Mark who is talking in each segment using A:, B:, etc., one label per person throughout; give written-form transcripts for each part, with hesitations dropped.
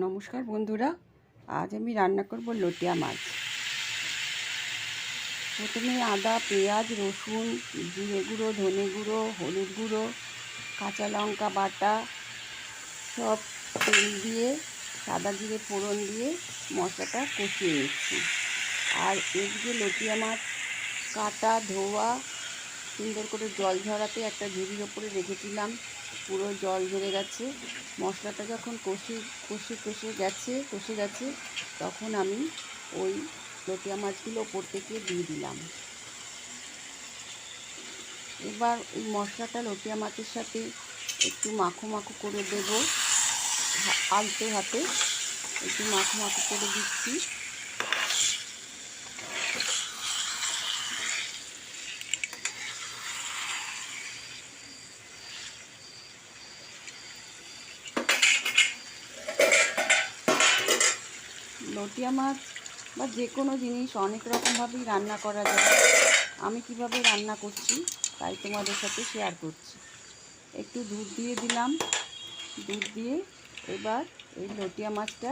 A: নমস্কার বন্ধুরা, আজ আমি রান্না করব লটিয়া মাছ। প্রথমে আদা, পেঁয়াজ, রসুন, জিরে গুঁড়ো, ধনে গুঁড়ো, হলুদ গুঁড়ো, কাঁচা লঙ্কা বাটা সব তেল দিয়ে সাদা জিরে ফোড়ন দিয়ে মশলাটা কষিয়ে নিচ্ছি। আর এদিকে লটিয়া মাছ কাটা ধোয়া সুন্দর করে জল ঝরাতে একটা ঝুড়ির ওপরে রেখেছিলাম, পুরো জল ঝরে গেছে। মশলাটা যখন কষে গেছে তখন আমি ওই লটিয়া মাছগুলো ওপর থেকে দিয়ে দিলাম। এবার ওই মশলাটা লটিয়া মাছের সাথে একটু মাখো মাখো করে দেব, আলতো হাতে একটু মাখো মাখো করে দিচ্ছি। লটিয়া মাছ বা যে কোনো জিনিস অনেক রকমভাবেই রান্না করা যায়। আমি কিভাবে রান্না করছি তাই তোমাদের সাথে শেয়ার করছি। একটু দুধ দিয়ে দিলাম, দুধ দিয়ে এবার এই লটিয়া মাছটা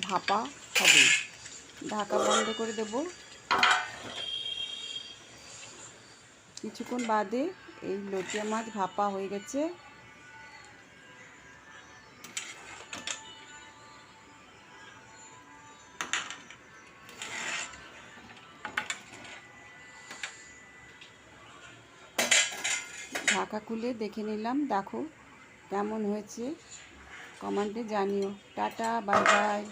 A: ভাপা হবে। ঢাকা বন্ধ করে দেব। কিছুক্ষণ বাদে এই লটিয়া মাছ ভাপা হয়ে গেছে। ঢাকা খুলে দেখে নিলাম, দেখো কেমন হয়েছে, কমেন্টে জানিও। Tata, bye bye.